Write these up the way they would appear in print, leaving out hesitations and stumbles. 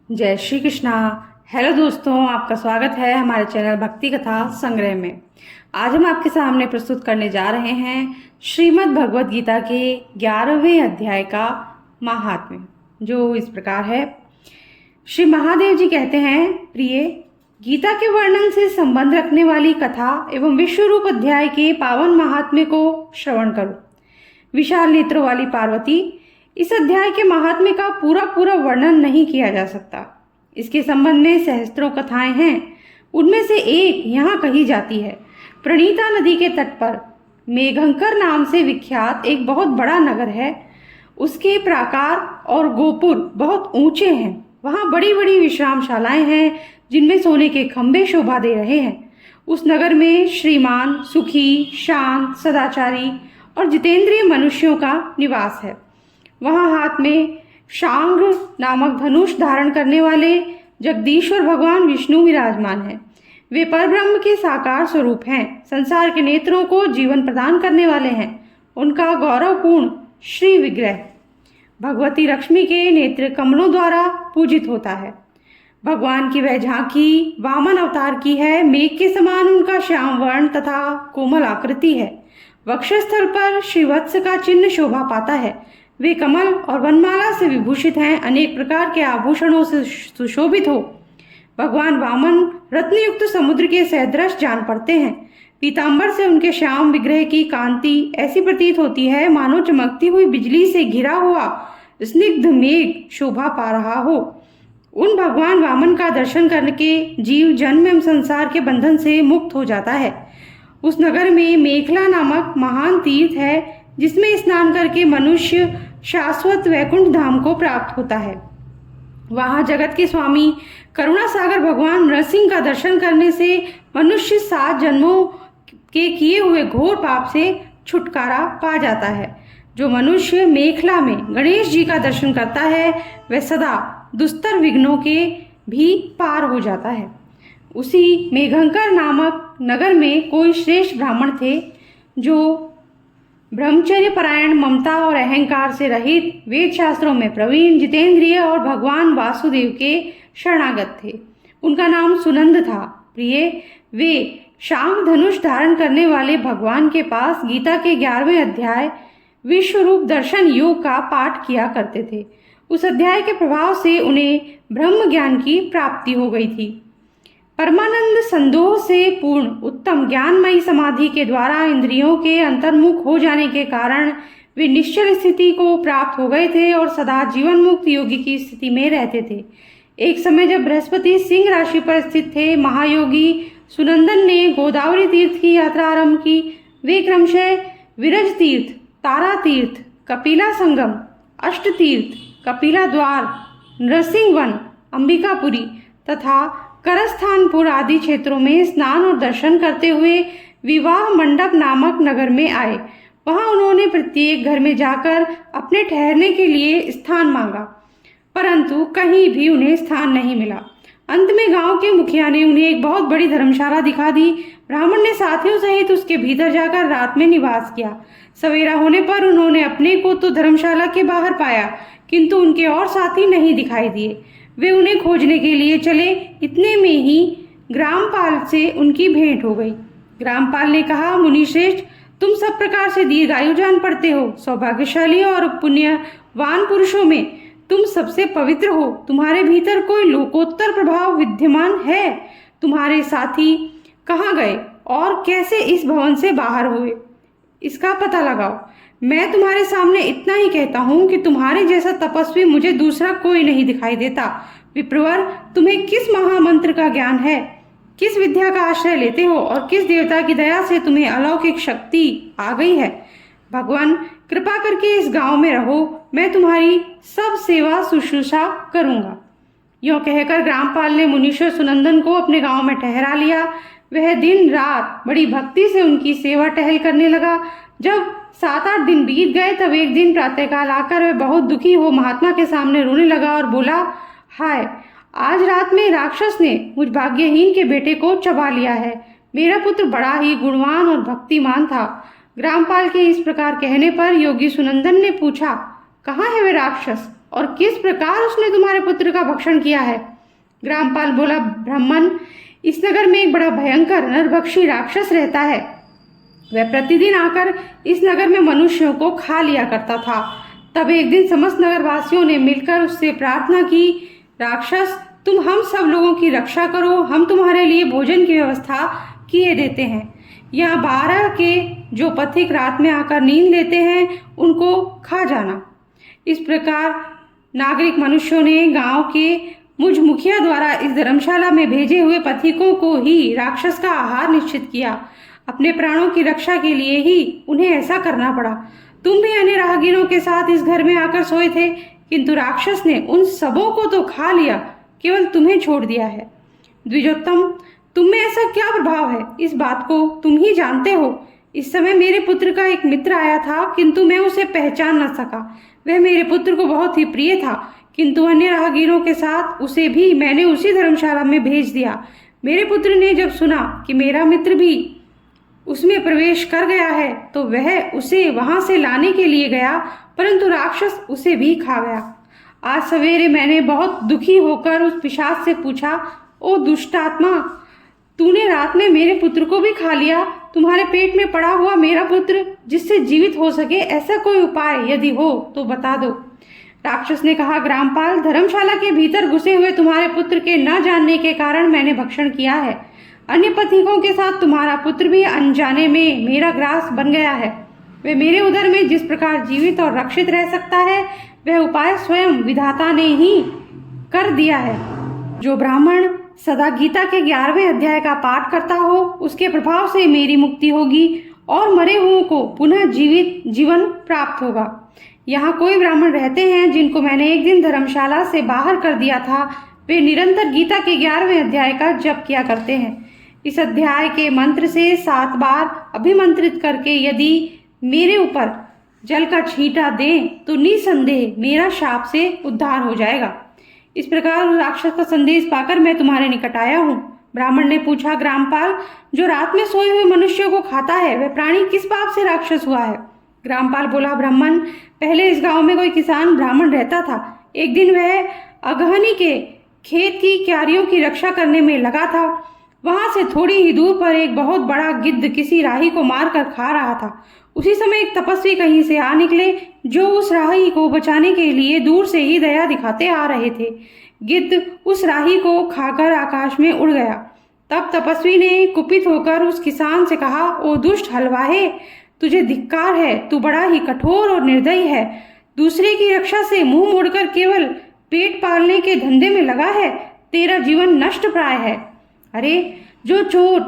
जय श्री कृष्णा। हेलो दोस्तों, आपका स्वागत है हमारे चैनल भक्ति कथा संग्रह में। आज हम आपके सामने प्रस्तुत करने जा रहे हैं श्रीमद् भगवद गीता के 11वें अध्याय का महात्म्य, जो इस प्रकार है। श्री महादेव जी कहते हैं, प्रिय, गीता के वर्णन से संबंध रखने वाली कथा एवं विश्व रूप अध्याय के पावन महात्म्य को श्रवण करो। विशाल नेत्रों वाली पार्वती, इस अध्याय के महात्म्य का पूरा वर्णन नहीं किया जा सकता। इसके संबंध में सहस्त्रों कथाएं हैं। उनमें से एक यहाँ कही जाती है। प्रणीता नदी के तट पर मेघंकर नाम से विख्यात एक बहुत बड़ा नगर है। उसके प्राकार और गोपुर बहुत ऊंचे हैं। वहाँ बड़ी बड़ी विश्रामशालाएं हैं जिनमें सोने के खंभे शोभा दे रहे हैं। उस नगर में श्रीमान, सुखी, शांत, सदाचारी और जितेंद्रिय मनुष्यों का निवास है। वहाँ हाथ में शांग्र नामक धनुष धारण करने वाले जगदीश्वर भगवान विष्णु विराजमान हैं। वे परब्रह्म के साकार स्वरूप हैं। संसार के नेत्रों को जीवन प्रदान करने वाले हैं। उनका गौरवपूर्ण श्री विग्रह भगवती लक्ष्मी के नेत्र कमलों द्वारा पूजित होता है। भगवान की वह झांकी वामन अवतार की है। मेघ के समान उनका श्याम वर्ण तथा कोमल आकृति है। वक्षस्थल पर श्रीवत्स का चिन्ह शोभा पाता है। वे कमल और वनमाला से विभूषित हैं। अनेक प्रकार के आभूषणों से सुशोभित हो भगवान वामन रत्नयुक्त समुद्र के सदृश जान पड़ते हैं। पीतांबर से उनके श्याम विग्रह की कांति ऐसी प्रतीत होती है मानो चमकती हुई बिजली से घिरा हुआ स्निग्ध मेघ शोभा पा रहा हो। उन भगवान वामन का दर्शन करके जीव जन्म एवं संसार के बंधन से मुक्त हो जाता है। उस नगर में मेखला नामक महान तीर्थ है जिसमें स्नान करके मनुष्य शाश्वत वैकुंठ धाम को प्राप्त होता है। वहाँ जगत के स्वामी करुणा सागर भगवान नरसिंह का दर्शन करने से मनुष्य 7 जन्मों के किए हुए घोर पाप से छुटकारा पा जाता है। जो मनुष्य मेखला में गणेश जी का दर्शन करता है वह सदा दुस्तर विघ्नों के भी पार हो जाता है। उसी मेघंकर नामक नगर में कोई श्रेष्ठ ब्राह्मण थे जो ब्रह्मचर्य परायण, ममता और अहंकार से रहित, वेद शास्त्रों में प्रवीण, जितेंद्रिय और भगवान वासुदेव के शरणागत थे। उनका नाम सुनंद था। प्रिय, वे शांग धनुष धारण करने वाले भगवान के पास गीता के 11वें अध्याय विश्व रूप दर्शन योग का पाठ किया करते थे। उस अध्याय के प्रभाव से उन्हें ब्रह्म ज्ञान की प्राप्ति हो गई थी। परमानंद संदोह से पूर्ण उत्तम ज्ञानमयी समाधि के द्वारा इंद्रियों के अंतर्मुख हो जाने के कारण वे निश्चल स्थिति को प्राप्त हो गए थे और सदा जीवन मुक्त योगी की स्थिति में रहते थे। एक समय जब बृहस्पति सिंह राशि पर स्थित थे, महायोगी सुनंदन ने गोदावरी तीर्थ की यात्रा आरंभ की। वे क्रमशः विरज तीर्थ, तारा तीर्थ, कपिला संगम, अष्ट तीर्थ, कपिला द्वार, नरसिंह वन, अंबिकापुरी तथा करस्थानपुर आदि क्षेत्रों में स्नान और दर्शन करते हुए विवाह मंडप नामक नगर में आए। वहां उन्होंने प्रत्येक घर में जाकर अपने ठहरने के लिए स्थान मांगा, परंतु कहीं भी उन्हें स्थान नहीं मिला। अंत में गांव के मुखिया ने उन्हें एक बहुत बड़ी धर्मशाला दिखा दी। ब्राह्मण ने साथियों सहित उसके भीतर जाकर रात में निवास किया। सवेरा होने पर उन्होंने अपने को तो धर्मशाला के बाहर पाया, किंतु उनके और साथी नहीं दिखाई दिए। वे उन्हें खोजने के लिए चले। इतने में ही ग्रामपाल से उनकी भेंट हो गई। ग्रामपाल ने कहा, मुनि श्रेष्ठ, तुम सब प्रकार से दीर्घायु जान पड़ते हो। सौभाग्यशाली और पुण्यवान पुरुषों में तुम सबसे पवित्र हो। तुम्हारे भीतर कोई लोकोत्तर प्रभाव विद्यमान है। तुम्हारे साथी कहाँ गए और कैसे इस भवन से बाहर हुए, इसका पता लगाओ। मैं तुम्हारे सामने इतना ही कहता हूँ कि तुम्हारे जैसा तपस्वी मुझे दूसरा कोई नहीं दिखाई देता। विप्रवर, तुम्हें किस महामंत्र का ज्ञान है? किस विद्या का आश्रय लेते हो और किस देवता की दया से तुम्हें अलौकिक शक्ति आ गई है? भगवान, कृपा करके इस गांव में रहो। मैं तुम्हारी सब सेवा शुश्रूषा करूंगा। यों कहकर ग्रामपाल ने मुनीश्वर सुनंदन को अपने गांव में ठहरा लिया। वह दिन रात बड़ी भक्ति से उनकी सेवा टहल करने लगा। जब 7-8 दिन बीत गए तब एक दिन प्रातःकाल आकर वह बहुत दुखी हो महात्मा के सामने रोने लगा और बोला, हाय, आज रात में राक्षस ने मुझ भाग्यहीन के बेटे को चबा लिया है। मेरा पुत्र बड़ा ही गुणवान और भक्तिमान था। ग्रामपाल के इस प्रकार कहने पर योगी सुनंदन ने पूछा, कहाँ है वे राक्षस और किस प्रकार उसने तुम्हारे पुत्र का भक्षण किया है? ग्रामपाल बोला, ब्राह्मण, इस नगर में एक बड़ा भयंकर नरभक्षी राक्षस रहता है। वह प्रतिदिन आकर इस नगर में मनुष्यों को खा लिया करता था। तब एक दिन समस्त नगरवासियों ने मिलकर उससे प्रार्थना की, राक्षस, तुम हम सब लोगों की रक्षा करो, हम तुम्हारे लिए भोजन की व्यवस्था किए देते हैं। यहाँ 12 के जो पथिक रात में आकर नींद लेते हैं उनको खा जाना। इस प्रकार नागरिक मनुष्यों ने गांव के मुझ मुखिया द्वारा इस धर्मशाला में भेजे हुए पथिकों को ही राक्षस का आहार निश्चित किया। अपने प्राणों की रक्षा के लिए ही उन्हें ऐसा करना पड़ा। तुम भी अन्य राहगीरों के साथ इस घर में आकर सोए थे, किंतु राक्षस ने उन सबों को तो खा लिया, केवल तुम्हें छोड़ दिया है। द्विजोत्तम, तुम में ऐसा क्या प्रभाव है, इस बात को तुम ही जानते हो। इस समय मेरे पुत्र का एक मित्र आया था, किंतु मैं उसे पहचान न सका। वह मेरे पुत्र को बहुत ही प्रिय था, किंतु अन्य राहगीरों के साथ उसे भी मैंने उसी धर्मशाला में भेज दिया। मेरे पुत्र ने जब सुना कि मेरा मित्र भी उसमें प्रवेश कर गया है तो वह उसे वहां से लाने के लिए गया, परंतु राक्षस उसे भी खा गया। आज सवेरे मैंने बहुत दुखी होकर उस पिशाच से पूछा, ओ दुष्टात्मा, तूने रात में मेरे पुत्र को भी खा लिया। तुम्हारे पेट में पड़ा हुआ मेरा पुत्र जिससे जीवित हो सके, ऐसा कोई उपाय यदि हो तो बता दो। राक्षस ने कहा, ग्रामपाल, धर्मशाला के भीतर घुसे हुए तुम्हारे पुत्र के न जानने के कारण मैंने भक्षण किया है। अन्य पथिकों के साथ तुम्हारा पुत्र भी अनजाने में मेरा ग्रास बन गया है। वे मेरे उदर में जिस प्रकार जीवित और रक्षित रह सकता है, वह उपाय स्वयं विधाता ने ही कर दिया है। जो ब्राह्मण सदा गीता के 11वें अध्याय का पाठ करता हो, उसके प्रभाव से मेरी मुक्ति होगी और मरे हुओं को पुनः जीवन प्राप्त होगा। यहाँ कोई ब्राह्मण रहते हैं जिनको मैंने एक दिन धर्मशाला से बाहर कर दिया था। वे निरंतर गीता के 11वें अध्याय का जप किया करते हैं। इस अध्याय के मंत्र से 7 बार अभिमंत्रित करके यदि मेरे ऊपर जल का छींटा दें तो निसंदेह मेरा शाप से उद्धार हो जाएगा। इस प्रकार राक्षस का संदेश पाकर मैं तुम्हारे निकट आया हूँ। ब्राह्मण ने पूछा, ग्रामपाल, जो रात में सोए हुए मनुष्यों को खाता है, वह प्राणी किस पाप से राक्षस हुआ है? ग्रामपाल बोला, ब्राह्मण, पहले इस गांव में कोई किसान ब्राह्मण रहता था। एक दिन वह अगहनी के खेत की क्यारियों की रक्षा करने में लगा था। वहां से थोड़ी ही दूर पर एक बहुत बड़ा गिद्ध किसी राही को मारकर खा रहा था। उसी समय एक तपस्वी कहीं से आ निकले, जो उस राही को बचाने के लिए दूर से ही दया दिखाते आ रहे थे। गिद्ध उस राही को खाकर आकाश में उड़ गया। तब तपस्वी ने कुपित होकर उस किसान से कहा, ओ दुष्ट हलवाहे, तुझे धिक्कार है, तू बड़ा ही कठोर और निर्दयी है। दूसरे की रक्षा से मुंह मोड़कर केवल पेट पालने के धंधे में लगा है। तेरा जीवन नष्ट प्राय है। अरे, जो चोर,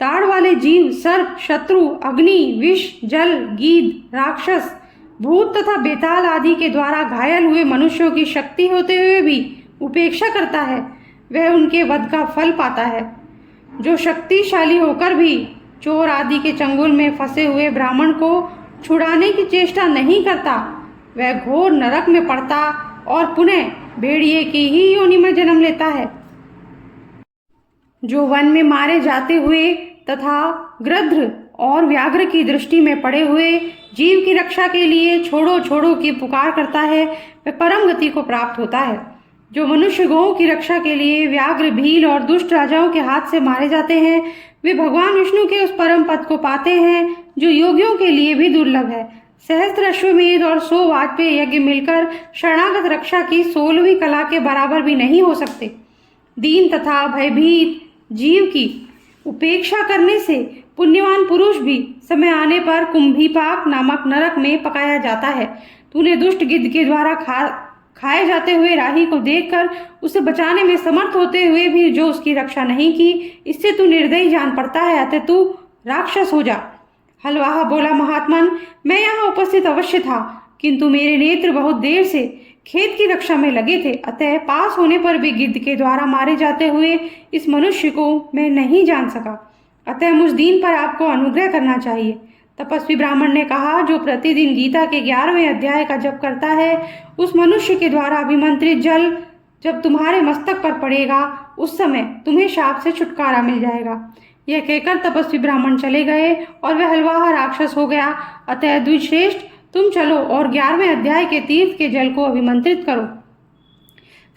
दाढ़ वाले जीव, सर्प, शत्रु, अग्नि, विष, जल, गीध, राक्षस, भूत तथा बेताल आदि के द्वारा घायल हुए मनुष्यों की शक्ति होते हुए भी उपेक्षा करता है, वह उनके वध का फल पाता है। जो शक्तिशाली होकर भी चोर आदि के चंगुल में फंसे हुए ब्राह्मण को छुड़ाने की चेष्टा नहीं करता, वह घोर नरक में पड़ता और पुनः भेड़िए की ही योनि में जन्म लेता है। जो वन में मारे जाते हुए तथा गृध्र और व्याघ्र की दृष्टि में पड़े हुए जीव की रक्षा के लिए छोड़ो छोड़ो की पुकार करता है, वह परम गति को प्राप्त होता है। जो मनुष्य गौओं की रक्षा के लिए व्याघ्र, भील और दुष्ट राजाओं के हाथ से मारे जाते हैं, वे भगवान विष्णु के उस परम पद को पाते हैं जो योगियों के लिए भी दुर्लभ है। सहस्त्र अश्वमेध और 100 वाजपेयी यज्ञ मिलकर शरणागत रक्षा की 16वीं कला के बराबर भी नहीं हो सकते। दीन तथा भयभीत जीव की उपेक्षा करने से पुण्यवान पुरुष भी समय आने पर कुंभीपाक नामक नरक में पकाया जाता है। तूने दुष्ट गिद्ध के द्वारा खाए जाते हुए राही को देखकर उसे बचाने में समर्थ होते हुए भी जो उसकी रक्षा नहीं की, इससे तू निर्दयी जान पड़ता है, अतः तू राक्षस हो जा। हलवाहा बोला, महात्मन, मैं यहाँ उपस्थित अवश्य था, किंतु मेरे नेत्र बहुत देर से खेत की रक्षा में लगे थे, अतः पास होने पर भी गिद्ध के द्वारा मारे जाते हुए इस मनुष्य को मैं नहीं जान सका। अतः मुझ दीन पर आपको अनुग्रह करना चाहिए। तपस्वी ब्राह्मण ने कहा, जो प्रतिदिन गीता के 11वें अध्याय का जप करता है, उस मनुष्य के द्वारा अभिमंत्रित जल जब तुम्हारे मस्तक पर पड़ेगा, उस समय तुम्हें शाप से छुटकारा मिल जाएगा। यह कहकर तपस्वी ब्राह्मण चले गए और वह हलवाहा राक्षस हो गया। अतः द्विश्रेष्ठ, तुम चलो और 11वें अध्याय के तीर्थ के जल को अभिमंत्रित करो,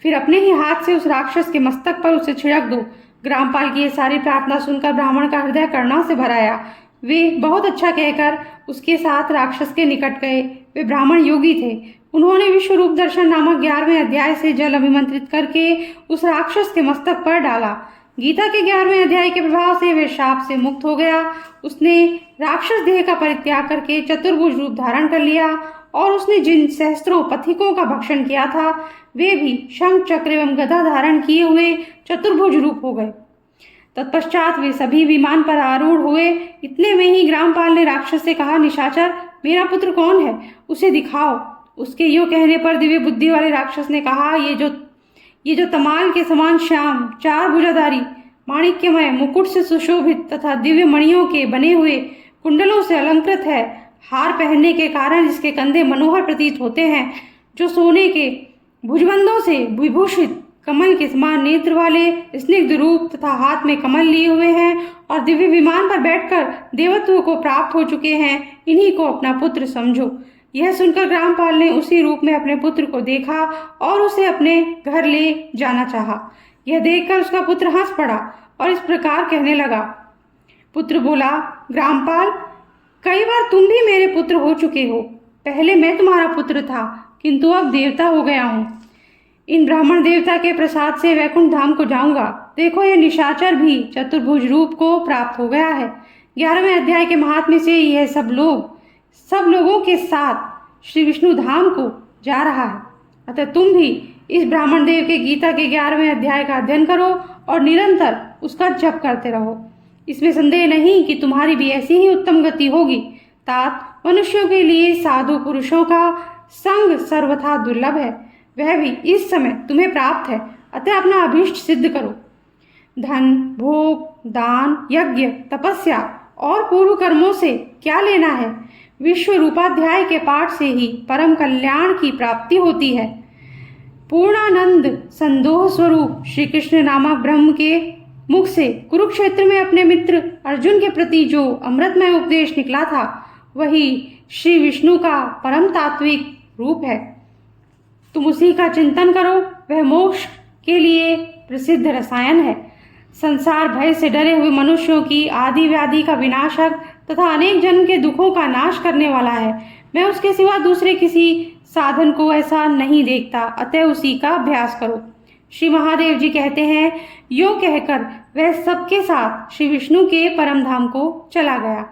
फिर अपने ही हाथ से उस राक्षस के मस्तक पर उसे छिड़क दो। ग्रामपाल की ये सारी प्रार्थना सुनकर ब्राह्मण का हृदय करुणा से भर आया। वे बहुत अच्छा कहकर उसके साथ राक्षस के निकट गए। वे ब्राह्मण योगी थे। उन्होंने विश्व रूप दर्शन नामक 11वें अध्याय से जल अभिमंत्रित करके उस राक्षस के मस्तक पर डाला। गीता के 11वें अध्याय के प्रभाव से वे शाप से मुक्त हो गया। उसने राक्षस देह का परित्याग करके चतुर्भुज रूप धारण कर लिया और उसने जिन सहस्त्रों पथिकों का भक्षण किया था वे भी शंख चक्र एवं गदा धारण किए हुए चतुर्भुज रूप हो गए। तत्पश्चात वे सभी विमान पर आरूढ़ हुए। इतने में ही ग्रामपाल ने राक्षस से कहा, निशाचर, मेरा पुत्र कौन है, उसे दिखाओ। उसके यो कहने पर दिव्य बुद्धि वाले राक्षस ने कहा, ये जो तमाल के समान श्याम, 4 भुजाधारी, माणिक्यमय मुकुट से सुशोभित तथा दिव्य मणियों के बने हुए कुंडलों से अलंकृत है, हार पहनने के कारण जिसके कंधे मनोहर प्रतीत होते हैं, जो सोने के भुजबंधों से विभूषित, कमल के समान नेत्र वाले, स्निग्ध रूप तथा हाथ में कमल लिए हुए हैं और दिव्य विमान पर बैठकर देवत्व को प्राप्त हो चुके हैं, इन्हीं को अपना पुत्र समझो। यह सुनकर ग्रामपाल ने उसी रूप में अपने पुत्र को देखा और उसे अपने घर ले जाना चाहा। यह देखकर उसका पुत्र हंस पड़ा और इस प्रकार कहने लगा। पुत्र बोला, ग्रामपाल, कई बार तुम भी मेरे पुत्र हो चुके हो। पहले मैं तुम्हारा पुत्र था, किंतु अब देवता हो गया हूँ। इन ब्राह्मण देवता के प्रसाद से वैकुंठ धाम को जाऊंगा। देखो, यह निशाचर भी चतुर्भुज रूप को प्राप्त हो गया है। 11वें अध्याय के महात्म्य से यह सब लोगों के साथ श्री विष्णु धाम को जा रहा है। अतः तुम भी इस ब्राह्मण देव के गीता के 11वें अध्याय का अध्ययन करो और निरंतर उसका जप करते रहो। इसमें संदेह नहीं कि तुम्हारी भी ऐसी ही उत्तम गति होगी। तात मनुष्यों के लिए साधु पुरुषों का संग सर्वथा दुर्लभ है, वह भी इस समय तुम्हें प्राप्त है। अतः अपना अभीष्ट सिद्ध करो। धन, भोग, दान, यज्ञ, तपस्या और पूर्व कर्मों से क्या लेना है? विश्व रूपाध्याय के पाठ से ही परम कल्याण की प्राप्ति होती है। पूर्णानंद संदोह स्वरूप श्री कृष्ण नामक ब्रह्म के मुख से कुरुक्षेत्र में अपने मित्र अर्जुन के प्रति जो अमृतमय उपदेश निकला था, वही श्री विष्णु का परम तात्विक रूप है। तुम उसी का चिंतन करो। वह मोक्ष के लिए प्रसिद्ध रसायन है। संसार भय से डरे हुए मनुष्यों की आदि व्याधि का विनाशक तथा अनेक जन्म के दुखों का नाश करने वाला है। मैं उसके सिवा दूसरे किसी साधन को ऐसा नहीं देखता, अतः उसी का अभ्यास करो। श्री महादेव जी कहते हैं, यो कहकर वह सबके साथ श्री विष्णु के परम धाम को चला गया।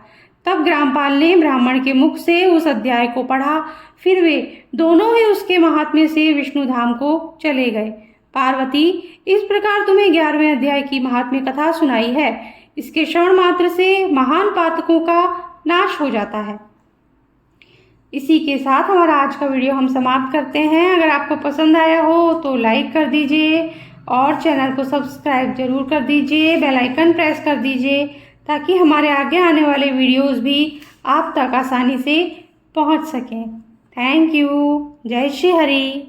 तब ग्रामपाल ने ब्राह्मण के मुख से उस अध्याय को पढ़ा। फिर वे दोनों ही उसके महात्म्य से विष्णु धाम को चले गए। पार्वती, इस प्रकार तुम्हें 11वें अध्याय की महात्म्य कथा सुनाई है। इसके श्रवण मात्र से महान पातकों का नाश हो जाता है। इसी के साथ हमारा आज का वीडियो हम समाप्त करते हैं। अगर आपको पसंद आया हो तो लाइक कर दीजिए और चैनल को सब्सक्राइब जरूर कर दीजिए, बेल आइकन प्रेस कर दीजिए ताकि हमारे आगे आने वाले वीडियोस भी आप तक आसानी से पहुंच सकें। Thank you. जय श्री हरि।